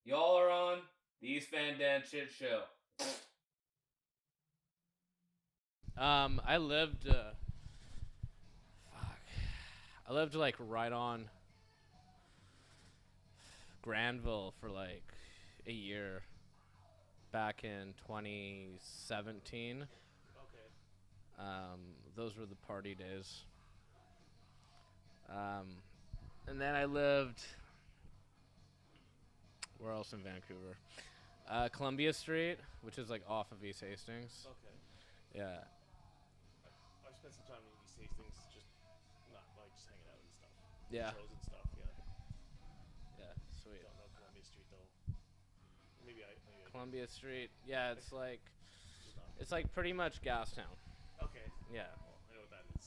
Y'all are on the East Van Dan Shit Show. I lived. Fuck. I lived like right on Granville for like a year back in 2017. Those were the party days. And then I lived. Where else in Vancouver? Columbia Street, which is like off of East Hastings. Okay. Yeah. I spent some time in East Hastings, just not like just hanging out and stuff. Yeah. Shows and stuff. Yeah. Yeah. Sweet. Don't know Columbia Street though. Maybe I. Columbia Street. Yeah, Just not. it's like pretty much Gastown. Okay. Yeah. Well, I know what that is.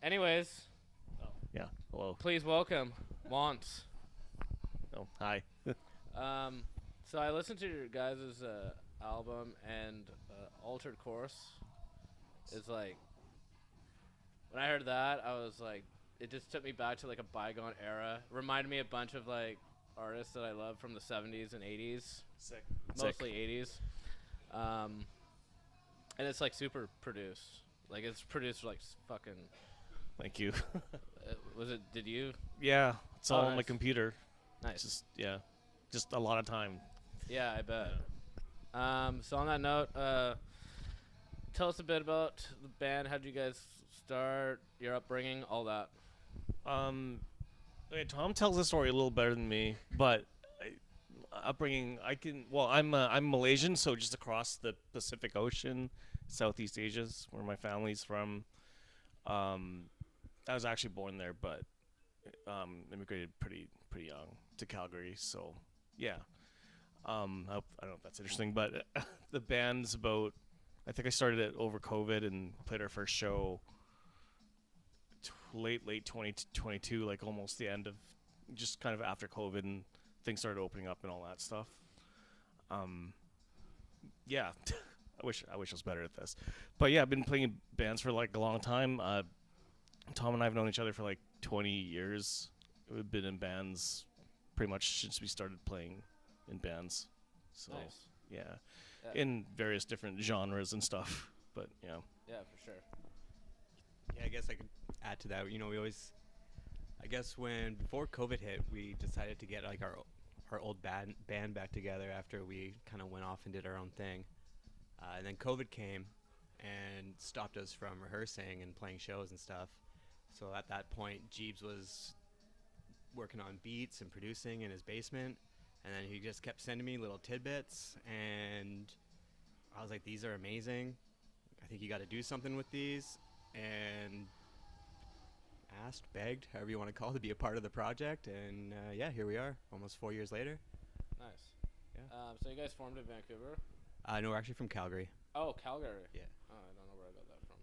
Anyways, Oh. Yeah. Hello. please welcome Mont. Oh. Hi. So I listened to your guys' album, and Altered Course is like, when I heard that, I was like, it just took me back to like a bygone era. Reminded me a bunch of like artists that I love from the 70s and 80s, Sick. mostly 80s. And it's like super produced. Like it's produced like fucking. Thank you. Was it? Did you? Yeah. It's all on my nice. computer. Nice. Just a lot of time. Yeah, I bet. So on that note, tell us a bit about the band. How did you guys start? Your upbringing, all that. Okay, Tom tells the story a little better than me, but upbringing, I'm Malaysian, so just across the Pacific Ocean, Southeast Asia's where my family's from. I was actually born there, but immigrated pretty young to Calgary. So yeah, I don't know if that's interesting, but the band's about. I think I started it over COVID and played our first show late 2022, like almost the end of, just kind of after COVID and things started opening up and all that stuff. Yeah, I wish I was better at this, but yeah, I've been playing in bands for like a long time. Tom and I have known each other for like 20 years. We've been in bands pretty much since we started playing in bands. So Nice. yeah, Yeah. in various different genres and stuff. But yeah. Yeah, for sure. Yeah, I guess I could add to that. You know, we always, I guess when before COVID hit, we decided to get like our old band back together after we kind of went off and did our own thing. And then COVID came and stopped us from rehearsing and playing shows and stuff. So at that point, Jeeves was working on beats and producing in his basement, and then he just kept sending me little tidbits, and I was like, these are amazing. I think you got to do something with these, and asked, begged, however you want to call it, to be a part of the project, and yeah, here we are, almost 4 years later. Nice. Yeah. So you guys formed in Vancouver? No, we're actually from Calgary. Oh, Calgary. Yeah. Oh, I don't know where I got that from.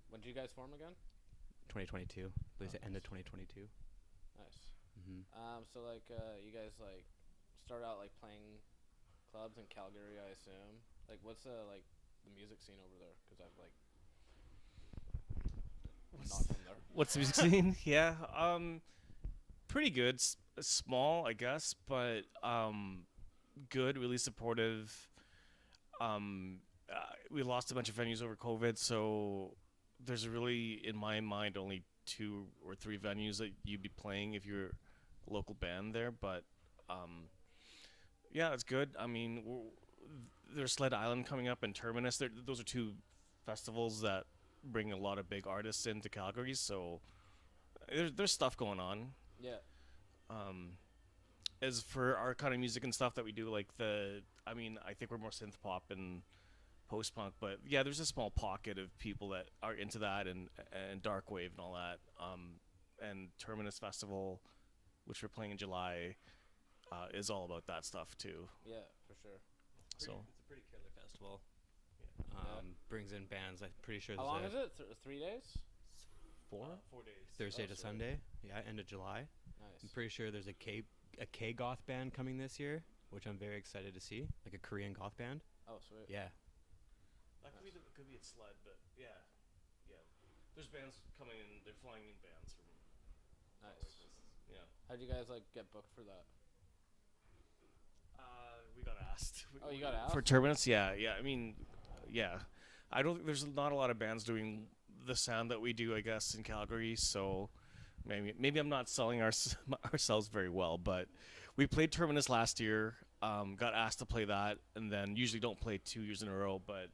When did you guys form again? 2022. At least the end of Nice. 2022. Nice. Mm-hmm. So like, you guys like start out like playing clubs in Calgary, I assume. Like, what's the music scene over there? Because I've like not from there. What's the music scene? Yeah, pretty good. Small, I guess, but good. Really supportive. We lost a bunch of venues over COVID, so there's really, in my mind, only 2 or 3 venues that you'd be playing if you're a local band there. But yeah, it's good. I mean, there's Sled Island coming up and Terminus. Those are 2 festivals that bring a lot of big artists into Calgary. So there's stuff going on. Yeah. As for our kind of music and stuff that we do, like I think we're more synth pop and post punk, but yeah, there's a small pocket of people that are into that and dark wave and all that. And Terminus Festival, which we're playing in July, is all about that stuff too. Yeah, for sure. It's a pretty killer festival. Yeah. Brings in bands. I'm pretty sure How long is it? 3 days? 4? 4 days. Thursday Oh, to sweet. Sunday. Yeah, end of July. Nice. I'm pretty sure there's a K goth band coming this year, which I'm very excited to see, like a Korean goth band. Oh, sweet. Yeah. That could be at Sled, but yeah. There's bands coming in. They're flying in bands from all over Nice. places. Yeah. How'd you guys like get booked for that? We got asked. Oh, you got asked? For tournaments? Yeah. I mean, yeah. I don't think there's not a lot of bands doing the sound that we do, I guess, in Calgary. So maybe I'm not selling ourselves very well, but we played Terminus last year. Got asked to play that, and then usually don't play 2 years in a row, but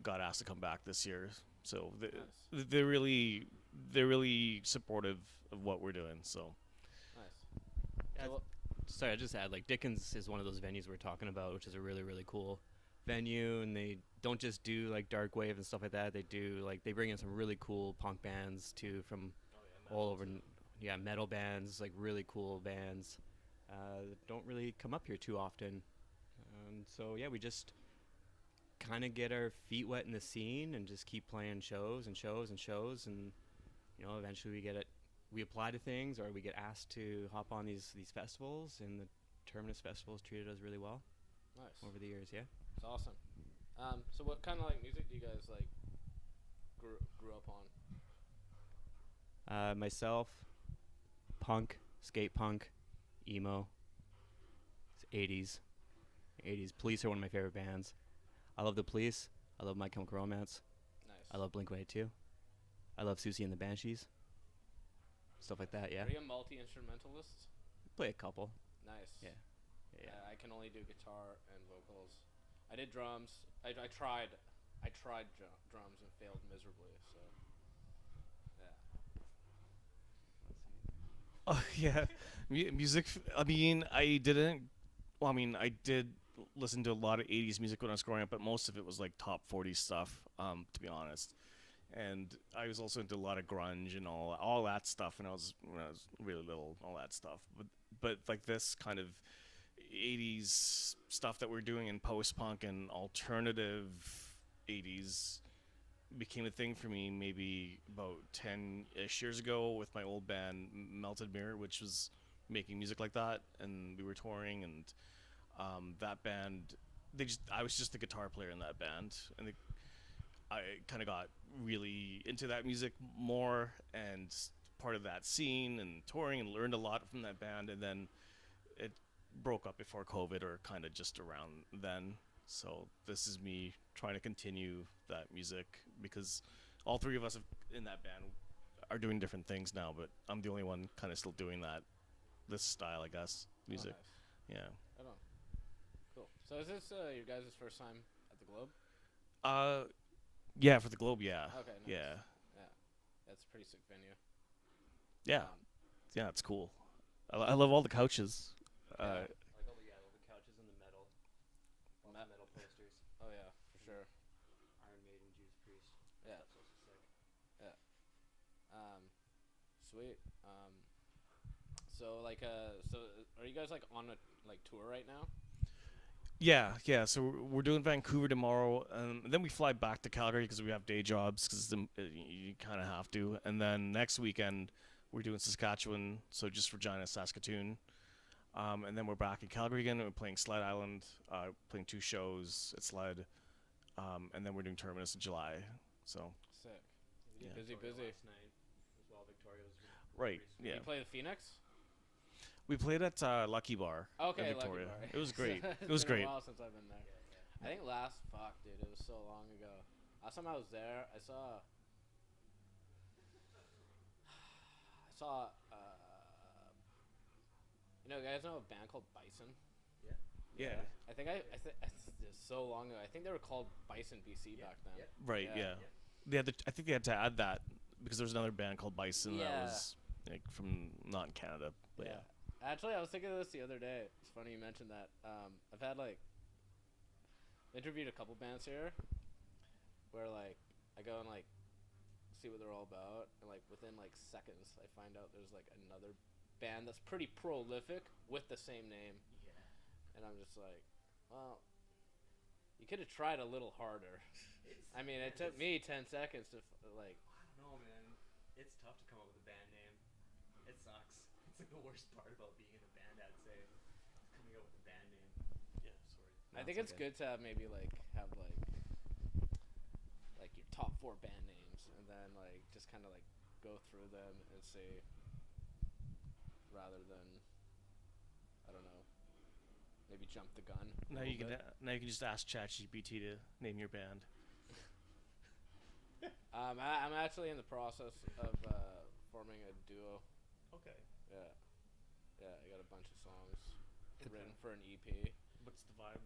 got asked to come back this year. So Nice. they're really supportive of what we're doing. So Nice. Yeah, So, sorry, I just add like Dickens is one of those venues we're talking about, which is a really really cool venue, and they don't just do like dark wave and stuff like that. They do like they bring in some really cool punk bands too from all over. Yeah, metal bands, like really cool bands. That don't really come up here too often. So yeah, we just kind of get our feet wet in the scene and just keep playing shows and shows and shows, and eventually we apply to things, or we get asked to hop on these festivals, and the Terminus Festival has treated us really well nice. over the years. Yeah. It's awesome. So what kind of like music do you guys like grew up on? Myself, punk, skate punk, emo. It's 80s. Police are one of my favorite bands. I love the Police. I love My Chemical Romance. Nice. I love Blink-182. I love Susie and the Banshees. Stuff like that. Yeah. Are you a multi-instrumentalist? Play a couple. Nice. Yeah. I can only do guitar and vocals. I did drums. I tried drums and failed miserably. So yeah. oh yeah, music. I mean, I didn't. Well, I mean, I did listen to a lot of '80s music when I was growing up, but most of it was like top 40 stuff. To be honest, and I was also into a lot of grunge and all that stuff when I was really little, all that stuff. But like this kind of '80s stuff that we're doing in post-punk and alternative '80s became a thing for me maybe about 10-ish years ago with my old band Melted Mirror, which was making music like that, and we were touring, and that band, I was just the guitar player in that band, and I kind of got really into that music more and part of that scene and touring, and learned a lot from that band, and then it broke up before COVID, or kind of just around then. So this is me trying to continue that music, because all three of us in that band are doing different things now, but I'm the only one kind of still doing this style, I guess, music. Oh, nice. Yeah. Right on. Cool. So is this your guys' first time at the Globe? Yeah, for the Globe, yeah. Okay. Nice. Yeah. Yeah. That's a pretty sick venue. Yeah. Yeah, it's cool. I love all the couches. Yeah. Like all the couches and the metal. Lots of metal posters. Oh yeah, for sure. Iron Maiden, Judas Priest. Yeah. That's also sick. Sweet. So like so are you guys like on a like tour right now? Yeah. So we're doing Vancouver tomorrow, and then we fly back to Calgary because we have day jobs, because you kind of have to. And then next weekend we're doing Saskatchewan, so just Regina, Saskatoon. And then we're back in Calgary again, and we're playing Sled Island, playing 2 shows at Sled, and then we're doing Terminus in July. So Sick. Yeah. Busy. Last night as well. Victoria was right, Did yeah. you play the Phoenix? We played at Lucky Bar Okay, in Victoria. Lucky Bar. It was great. It's It was been great. a while since I've been there. I think dude, it was so long ago. Last time I was there, I saw you guys know a band called Bison? Yeah. I think it's so long ago. I think they were called Bison BC back then. Right. Yeah. Yeah. I think they had to add that because there was another band called Bison that Yeah. was like from not in Canada, but yeah. Actually, I was thinking of this the other day. It's funny you mentioned that. I've had interviewed a couple bands here, where like I go and like see what they're all about, and like within like seconds, I find out there's like another band that's pretty prolific with the same name. Yeah. And I'm just like, well, you could have tried a little harder. I mean, it took me 10 seconds to like. I don't know, man. It's tough to come up with a band name. It sucks. It's like the worst part about being in a band, I'd say. Coming up with a band name. Yeah, sorry. I think it's good to have maybe like have like your top 4 band names, and then like just kind of like go through them and see, rather than I don't know, maybe jumped the gun. a Now little you can bit. now you can just ask ChatGPT to name your band. I'm actually in the process of forming a duo. Okay. Yeah, yeah. I got a bunch of songs written for an EP. What's the vibe?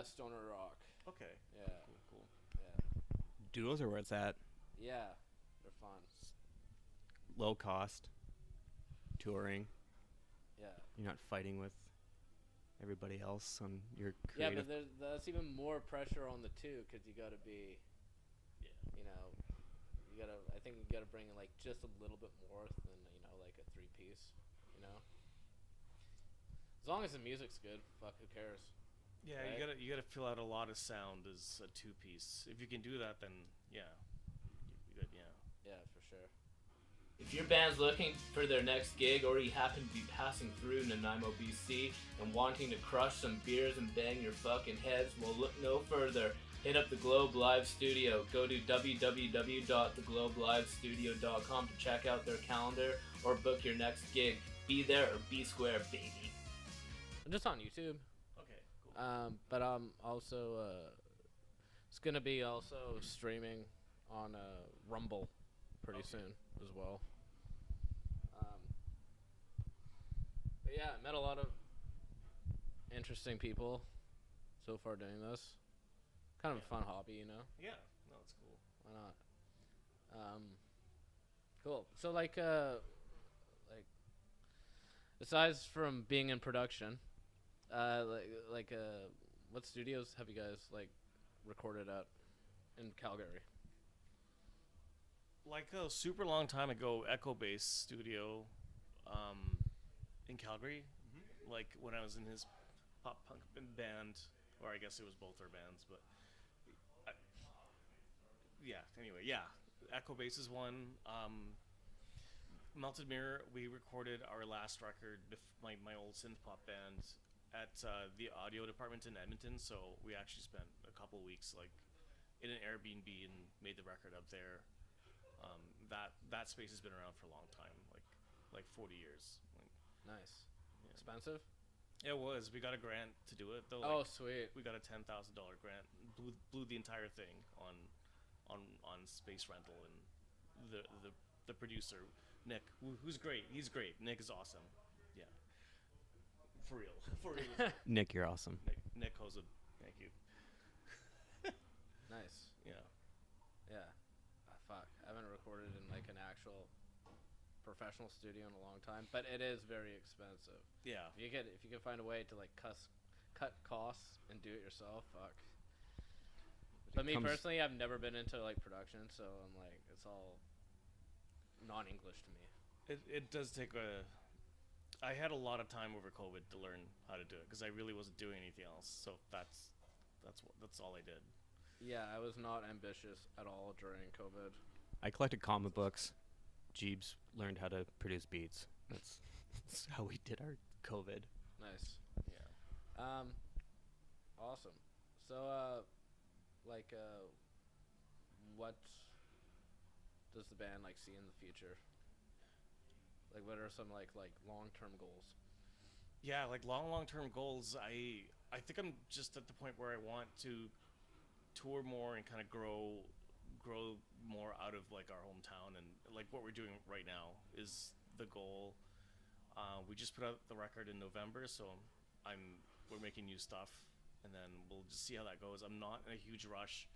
Stoner rock. Okay. Yeah, Cool. yeah, Duos are where it's at. yeah. They're fun. Low cost. Touring. Yeah. You're not fighting with everybody else on your Yeah, creative. but that's even more pressure on the two because you got to be, Yeah. you know, you gotta. I think you gotta bring in like just a little bit more than like a 3-piece. You know, as long as the music's good, fuck, who cares? Yeah, Right? you gotta fill out a lot of sound as a 2-piece. If you can do that, then yeah, you good. Yeah. Yeah, for sure. If your band's looking for their next gig, or you happen to be passing through Nanaimo, BC, and wanting to crush some beers and bang your fucking heads, well, look no further. Hit up the Globe Live Studio. Go to www.theglobelivestudio.com to check out their calendar or book your next gig. Be there or be square, baby. I'm just on YouTube. Okay. Cool. But I'm also it's gonna be also streaming on Rumble pretty soon as well. But yeah, I met a lot of interesting people so far doing this. Kind of a fun hobby, Yeah. No, it's cool. Why not? Cool. So like aside from being in production, what studios have you guys like recorded at in Calgary? Like a super long time ago, Echo Base Studio, in Calgary. Like when I was in his pop punk band, or I guess it was both our bands, but yeah. Anyway, yeah, Echo Base is one. Melted Mirror, we recorded our last record, my old synth pop band, at the audio department in Edmonton. So we actually spent a couple weeks like in an Airbnb and made the record up there. That space has been around for a long time, like 40 years. Nice. Yeah. Expensive? It was. We got a grant to do it though. Oh, sweet. We got a $10,000 grant. Blew the entire thing on space rental, and the producer Nick, who's great. He's great. Nick is awesome. Yeah. For real. For real. Nick, you're awesome. Nick Hoza. Thank you. Nice. Yeah. Yeah. Fuck. I haven't recorded in like an actual professional studio in a long time, but it is very expensive. Yeah. If you can find a way to like cut costs and do it yourself, fuck. But me personally, I've never been into like production, so I'm like it's all non-English to me. It does take a. I had a lot of time over COVID to learn how to do it because I really wasn't doing anything else. So that's all I did. Yeah, I was not ambitious at all during COVID. I collected comic books. Jeebs learned how to produce beats. That's how we did our COVID. Nice. Yeah. Awesome. So, what does the band like see in the future? Like, what are some like long-term goals? Yeah, like long-term goals. I think I'm just at the point where I want to tour more and kind of grow more out of like our hometown, and like what we're doing right now is the goal. We just put out the record in November, so we're making new stuff, and then we'll just see how that goes. I'm not in a huge rush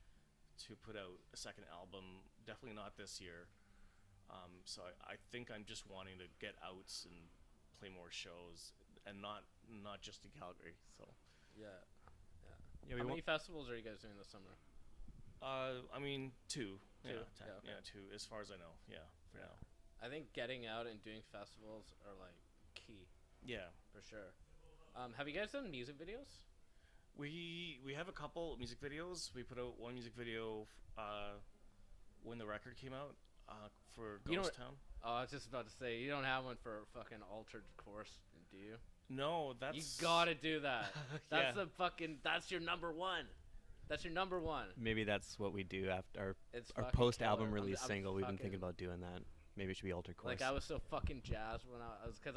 to put out a second album, definitely not this year. So I think I'm just wanting to get out and play more shows, and not just in Calgary. So Yeah. Yeah, How many festivals are you guys doing this summer? I mean two. Two? Yeah, Yeah, okay. yeah, two as far as I know. Yeah, for now. I think getting out and doing festivals are like key Yeah. for sure. Have you guys done music videos? We have a couple music videos. We put out one music video when the record came out for You know Ghost what- Town. Oh, I was just about to say you don't have one for fucking Altered Course, do you? No, that's You gotta do that. That's Yeah. that's your number one. That's your number one. Maybe that's what we do after It's our fucking post-album killer. release I'm single. We've been fucking- thinking about doing that. Maybe it should be Altered Course. Like I was so fucking jazzed when I was, cause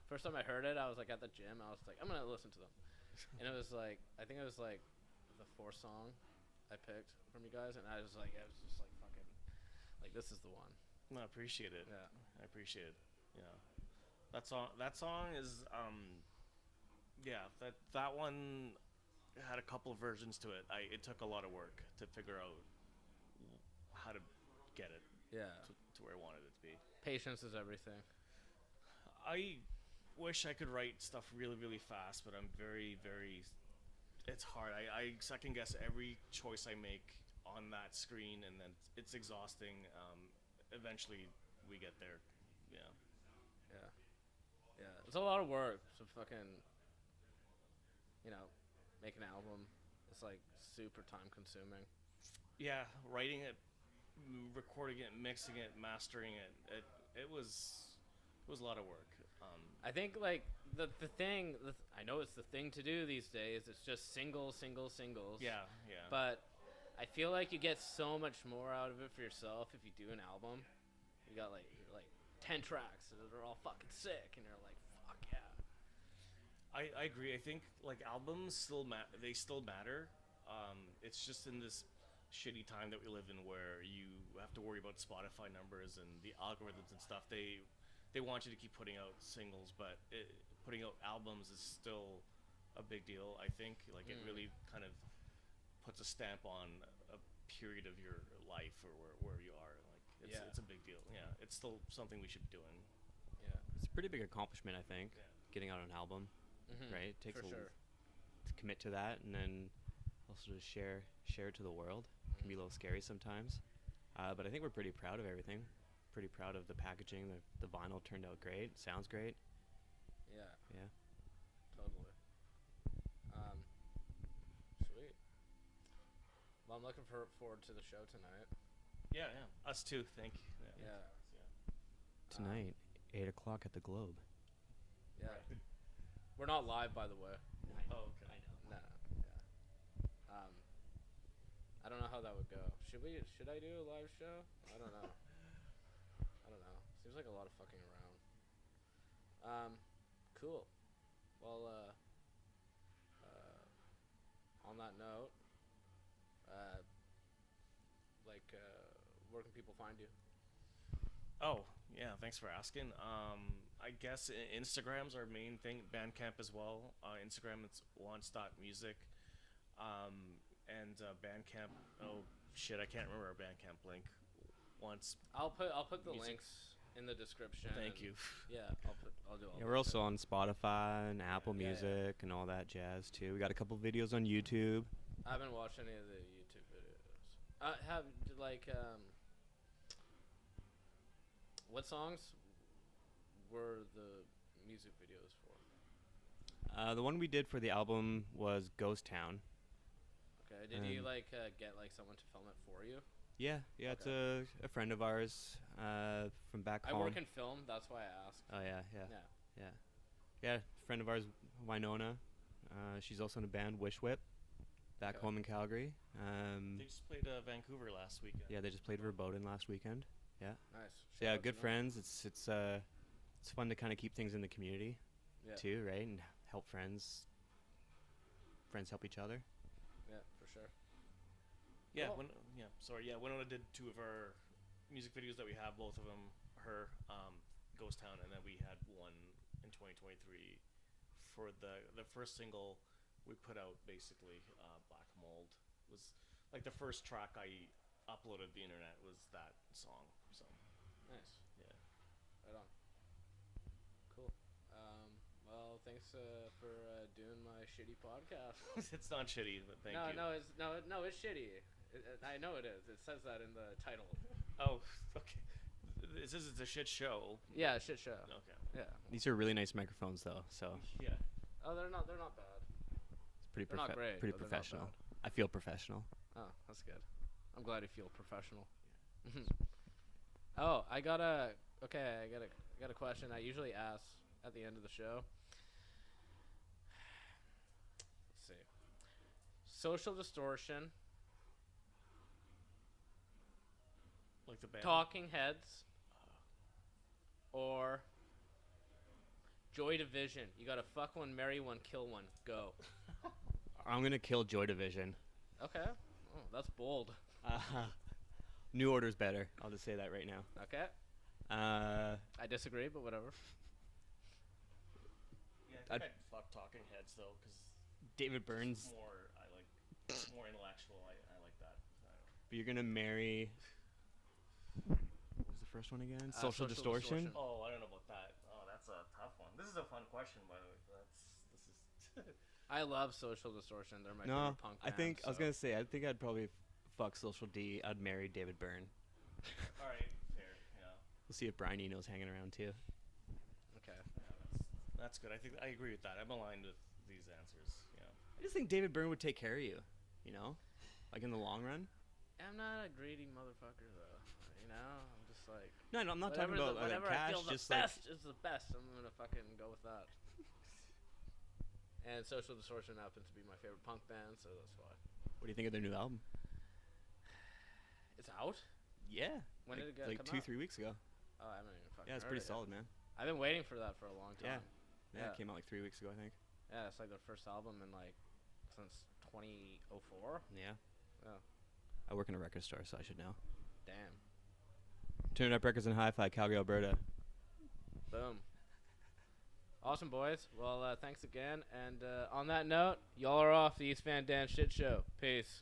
first time I heard it, I was like at the gym. I was like, I'm gonna listen to them. and it was like I think it was like the fourth song I picked from you guys, and I was like, fucking, like this is the one. No, I appreciate it. Yeah. I appreciate it. Yeah. That song is yeah, that one had a couple of versions to it. It took a lot of work to figure out how to get it Yeah. to where I wanted it to be. Patience is everything. I wish I could write stuff really, really fast, but I'm very, very. It's hard. I second guess every choice I make on that screen, and then it's exhausting. Eventually, we get there. Yeah. Yeah. Yeah. It's a lot of work to fucking, make an album. It's like super time consuming. Yeah, writing it, recording it, mixing it, mastering it. It was a lot of work. I think like the thing, I know it's the thing to do these days. It's just singles. Yeah. But I feel like you get so much more out of it for yourself if you do an album. You got like 10 tracks that are all fucking sick, and you're like, fuck yeah. I agree. I think like albums still matter. It's just in this shitty time that we live in where you have to worry about Spotify numbers and the algorithms and stuff. They want you to keep putting out singles, but putting out albums is still a big deal. I think like it really kind of puts a stamp on a period of your life or where you are. Like it's a big deal. Yeah, it's still something we should be doing. Yeah. It's a pretty big accomplishment, I think, Yeah. getting out an album, right? It takes For sure. to commit to that, and then also to share it to the world. It can be a little scary sometimes, but I think we're pretty proud of everything. Pretty proud of the packaging. The vinyl turned out great. Sounds great. Yeah. Yeah. Totally. Sweet. Well, I'm looking forward to the show tonight. Yeah. Us too. Thank you. Yeah. Tonight, 8 o'clock at the Globe. Yeah. We're not live, by the way. Oh, okay. No. Yeah. I don't know how that would go. Should I do a live show? I don't know. Seems like a lot of fucking around. Cool. Well, on that note, where can people find you? Oh, yeah, thanks for asking. I guess Instagram's our main thing. Bandcamp as well. Instagram, it's wants.music. And Bandcamp, oh shit, I can't remember our Bandcamp link. I'll put the Music. links in the description. Thank you. Yeah, I'll do all Yeah, that we're also shit. on Spotify and Apple Yeah. Music and all that jazz too. We got a couple videos on YouTube. I haven't watched any of the YouTube videos. What songs were the music videos for? The one we did for the album was Ghost Town. Okay, did you Um, get someone to film it for you? Yeah, it's a friend of ours from back I home. work in film, that's why I asked. Oh yeah. Yeah. Yeah, friend of ours, Winona. She's also in a band, Wish Whip, back Okay. home in Calgary. They just played Vancouver last weekend. Yeah, they just played Verboten last weekend. Yeah. Nice. So yeah, Shout out good to them. friends. It's fun to kind of keep things in the community Yeah. too, right? And help friends. Friends help each other. Yeah, for sure. Yeah, Cool. Winona did two of our music videos that we have, both of them, her, Ghost Town, and then we had one in 2023 for the first single we put out, basically, Black Mold. Was like the first track I uploaded to the internet was that song, so, Nice. yeah. Right on. Cool. Well, thanks for doing my shitty podcast. It's not shitty, but thank you. No, it's shitty. I know it is. It says that in the title. Oh, okay. It says it's a shit show. Yeah, shit show. Okay. Yeah. These are really nice microphones, though. So Yeah. Oh, they're not bad. it's pretty They're not great, pretty but they're not professional. bad. I feel professional. Oh, that's good. I'm glad you feel professional. Oh, I got a question I usually ask at the end of the show. Let's see. Social Distortion, Like the band. Talking Heads, or Joy Division. You gotta fuck one, marry one, kill one. Go. I'm gonna kill Joy Division. Okay. Oh, that's bold. New Order's better. I'll just say that right now. Okay. I disagree, but whatever. Yeah, I think I'd fuck Talking Heads though, because David Burns. more I like more intellectual. I like that. But you're gonna marry. What was the first one again? Social Distortion. Oh, I don't know about that. Oh, that's a tough one. This is a fun question, by the way. This is. I love Social Distortion. They're my No, favorite punk I band, think I was so- gonna say I think I'd probably fuck Social D. I'd marry David Byrne. All right, fair. Yeah. We'll see if Brian Eno's hanging around too. Okay. Yeah, that's good. I think I agree with that. I'm aligned with these answers. Yeah. I just think David Byrne would take care of you. You know, like in the long run. I'm not a greedy motherfucker though. You know, I'm just like. No, I'm not talking about like whatever cash. I feel the Just like best is the best. I'm gonna fucking go with that. And Social Distortion happens to be my favorite punk band, so that's why. what do you think of their new album? It's out. Yeah. When like, did it like come 2-3 out? weeks ago. Oh, I haven't even fucking. Yeah, it's heard pretty it yet. solid, man. I've been waiting for that for a long time. Yeah, Yeah. it came out like 3 weeks ago, I think. Yeah, it's like their first album in like since 2004. Yeah. Yeah. I work in a record store, so I should know. Damn. Turn Up Records and Hi-Fi, Calgary, Alberta. Boom. Awesome, boys. Well, thanks again. And on that note, y'all are off the East Van Dan Shit Show. Peace.